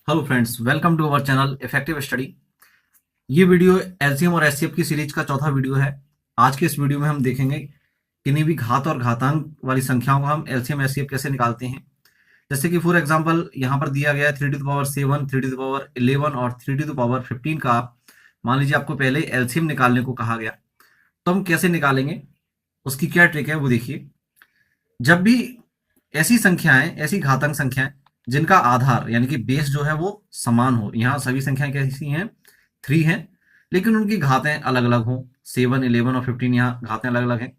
Hello friends, welcome to our channel effective study. ये video LCM और HCF की series का चौथा वीडियो है। आज के इस वीडियो में हम देखेंगे किन्हीं भी घात और घातांक वाली संख्याओं का हम एलसीएम एचसीएफ कैसे निकालते हैं। जैसे कि फॉर एग्जांपल यहाँ पर दिया गया है 3^7, 3^11 और 3^15 का। मान लीजिए आपको पहले एलसीएम निकालने को कहा गया, तो हम कैसे निकालेंगे, उसकी क्या ट्रिक है वो देखिए। जब भी ऐसी संख्याएं, ऐसी घातांक संख्याएं जिनका आधार यानी कि बेस जो है वो समान हो, यहाँ सभी संख्याएं कैसी हैं, 3 हैं, लेकिन उनकी घातें अलग अलग हों, 7, 11 और 15 यहाँ घातें अलग अलग हैं।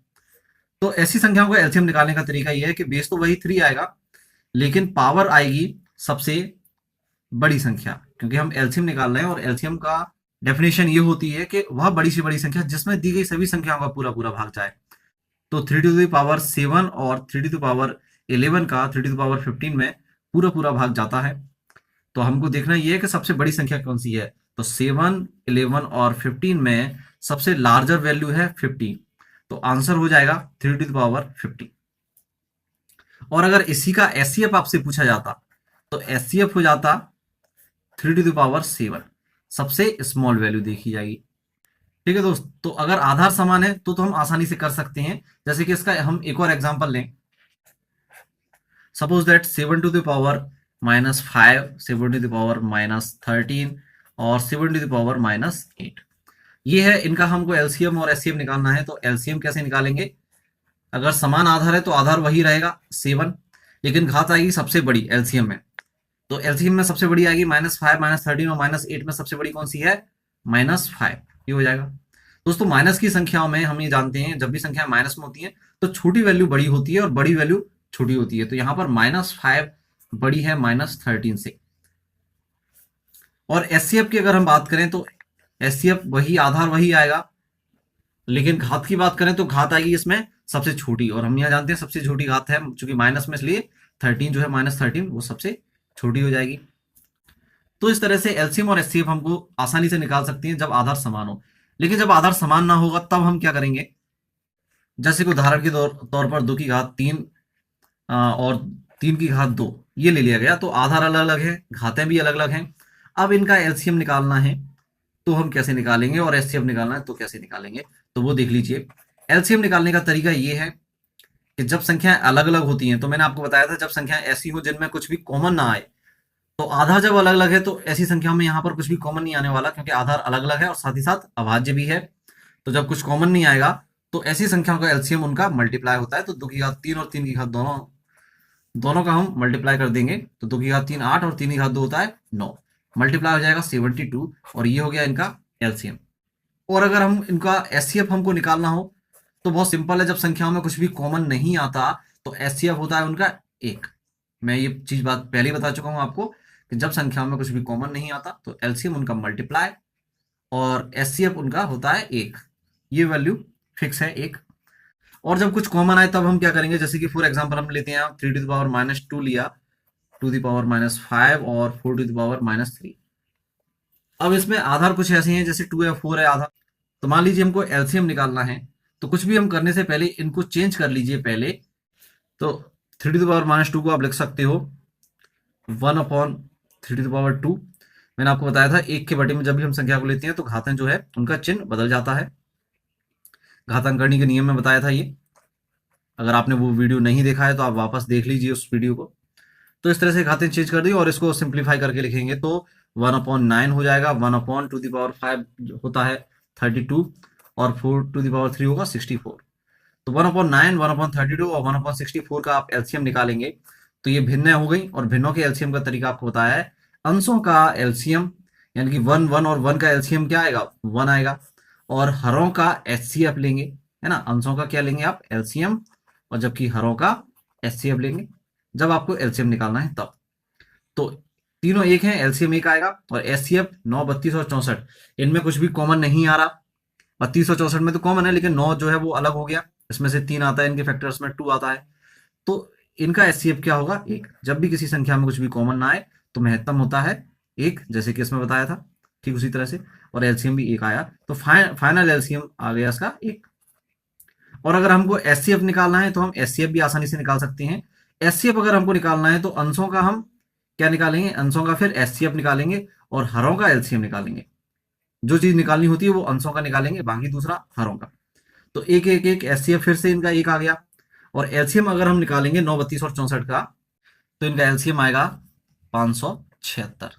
तो ऐसी संख्याओं का एलसीएम निकालने का तरीका यह है कि बेस तो वही 3 आएगा, लेकिन पावर आएगी सबसे बड़ी संख्या, क्योंकि हम एलसीएम निकाल रहे हैं और एलसीएम का डेफिनेशन ये होती है कि वह बड़ी से बड़ी संख्या जिसमें दी गई सभी संख्याओं का पूरा पूरा भाग जाए। तो 3^7 और 3^11 का 3^15 में पूरा पूरा भाग जाता है। तो हमको देखना ये है कि सबसे बड़ी संख्या कौन सी है। तो 7, 11 और 15 में सबसे लार्जर वैल्यू है 50, तो आंसर हो जाएगा 3^50। और अगर इसी का एचसीएफ आपसे पूछा जाता तो एचसीएफ हो जाता 3^7, सबसे स्मॉल वैल्यू देखी जाएगी। ठीक है दोस्त, तो अगर आधार समान है तो हम आसानी से कर सकते हैं। जैसे कि इसका हम एक और एग्जांपल लें। सपोज दैट 7^-5, 7^-13 और 7^-8, ये है इनका। हमको एलसीएम और एचसीएफ निकालना है। तो एलसीएम कैसे निकालेंगे, अगर समान आधार है तो आधार वही रहेगा 7, लेकिन घात आएगी सबसे बड़ी एलसीएम में। तो एलसीएम में सबसे बड़ी आएगी -5, -13 और -8 में सबसे बड़ी कौन सी है, -5। ये हो जाएगा। दोस्तों, माइनस की संख्याओं में हम ये जानते हैं, जब भी संख्या माइनस में होती है तो छोटी वैल्यू बड़ी होती है और बड़ी वैल्यू छोटी होती है। तो यहां पर -5 बड़ी है -13 से। और एचसीएफ की अगर हम बात करें तो एचसीएफ वही आधार वही आएगा, लेकिन घात की बात करें तो घात आएगी इसमें सबसे छोटी, और हम यहाँ जानते हैं सबसे छोटी घात है, चूंकि माइनस में, इसलिए 13 जो है -13 वो सबसे छोटी हो जाएगी। तो इस तरह से एलसीएम और एचसीएफ हमको आसानी से निकाल सकते हैं जब आधार समान हो। लेकिन जब आधार समान ना होगा तब हम क्या करेंगे। जैसे कि उदाहरण के तौर पर 2 की घात 3 और 3 की घात 2 ये ले लिया गया, तो आधार अलग अलग है, घातें भी अलग अलग हैं। अब इनका एलसीएम निकालना है तो हम कैसे निकालेंगे, और एचसीएफ निकालना है तो कैसे निकालेंगे, तो वो देख लीजिए। एलसीएम निकालने का तरीका ये है कि जब संख्याएं अलग अलग होती हैं, तो मैंने आपको बताया था जब संख्याएं ऐसी हो जिनमें कुछ भी कॉमन ना आए, तो आधार जब अलग अलग है तो ऐसी संख्याओं में यहाँ पर कुछ भी कॉमन नहीं आने वाला, क्योंकि आधार अलग अलग है और साथ ही साथ अभाज्य भी है। तो जब कुछ कॉमन नहीं आएगा तो ऐसी संख्याओं का एलसीएम उनका मल्टीप्लाई होता है। तो 2 की घात 3 और 3 की घात दोनों दोनों का हम मल्टीप्लाई कर देंगे, तो 2 की घात 3 8 और 3 की घात 2 होता है 9, मल्टीप्लाई हो जाएगा 72, और ये हो गया इनका एलसीएम। और अगर हम इनका एचसीएफ हमको निकालना हो तो बहुत सिंपल है। जब संख्याओं में कुछ भी कॉमन नहीं आता तो एचसीएफ होता है उनका 1। मैं ये चीज बात पहले ही बता चुका हूं आपको कि जब संख्याओं में कुछ भी कॉमन नहीं आता तो एलसीएम उनका मल्टीप्लाई और एचसीएफ उनका होता है 1। ये वैल्यू फिक्स है 1। और जब कुछ कॉमन आए तब हम क्या करेंगे, जैसे कि फॉर एग्जांपल हम लेते हैं 3^-2 लिया, 2^-5 और 4^-3। अब इसमें आधार कुछ ऐसे हैं, जैसे 2 या 4 है आधार। तो मान लीजिए हमको एलसीएम निकालना है, तो कुछ भी हम करने से पहले इनको चेंज कर लीजिए पहले। तो 3^-2 को आप लिख सकते हो 1/3^2। मैंने आपको बताया था 1 के बटे में जब भी हम संख्या को लेते हैं तो घातें जो है उनका चिन्ह बदल जाता है। घातांकनी के नियम में बताया था ये। अगर आपने वो वीडियो नहीं देखा है तो आप वापस देख लीजिए उस वीडियो को। तो इस तरह से घातें चेंज कर दी और इसको सिंप्लीफाई करके लिखेंगे तो 1/9 हो जाएगा। 1/2^5 होता है 32 और 4^3 होगा 64। तो 1/9, 1/32 और 1/64 का आप एलसीएम निकालेंगे तो ये भिन्न हो गई। और भिन्नों के एलसीएम का तरीका आपको बताया है। अंशों का एलसीएम यानी कि 1 1 और 1 का एलसीएम क्या आएगा, 1 आएगा। और हरों का एचसीएफ लेंगे, है ना। अंशों का क्या लेंगे आप, एलसीएम, और जबकि हरों का एचसीएफ लेंगे जब आपको एलसीएम निकालना है तब। तो तीनों एक हैं, एलसीएम 1 आएगा और एचसीएफ 9, 32 और 64, इनमें कुछ भी कॉमन नहीं आ रहा। 32 और 64 में तो कॉमन है, लेकिन 9 जो है वो अलग हो गया, इसमें से 3 आता है, इनके फैक्टर्स में 2 आता है। तो इनका एचसीएफ क्या होगा, 1। जब भी किसी संख्या में कुछ भी कॉमन ना आए तो महत्तम होता है 1, जैसे कि इसमें बताया था, ठीक उसी तरह से। और एलसीएम भी 1 आया, तो फाइनल एलसीएम आ गया इसका 1। और अगर हमको एचसीएफ निकालना है तो हम एचसीएफ भी आसानी से निकाल सकते हैं। एचसीएफ अगर हमको निकालना है तो अंशों का हम क्या निकालेंगे, अंशों का फिर एचसीएफ निकालेंगे और हरों का एलसीएम निकालेंगे। जो चीज निकालनी होती है वो अंशों का निकालेंगे, बाकी दूसरा हरों का। तो एक एक एक एचसीएफ फिर से इनका एक आ गया, और एलसीएम अगर हम निकालेंगे 9, 32 और 64 का, तो इनका एलसीएम आएगा 576।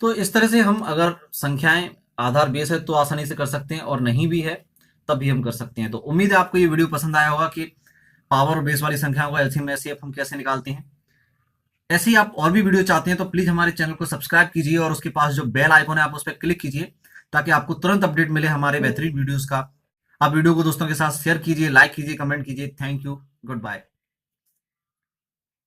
तो इस तरह से हम अगर संख्याएं आधार बेस है तो आसानी से कर सकते हैं, और नहीं भी है तब भी हम कर सकते हैं। तो उम्मीद है आपको ये वीडियो पसंद आया होगा कि पावर और बेस वाली संख्याओं का एलसीएम एचसीएफ हम कैसे निकालते हैं। ऐसे ही आप और भी वीडियो चाहते हैं तो प्लीज हमारे चैनल को सब्सक्राइब कीजिए, और उसके पास जो बेल आइकॉन है आप उस पर क्लिक कीजिए, ताकि आपको तुरंत अपडेट मिले हमारे बेहतरीन वीडियोस का। आप वीडियो को दोस्तों के साथ शेयर कीजिए, लाइक कीजिए, कमेंट कीजिए। Thank you, good bye.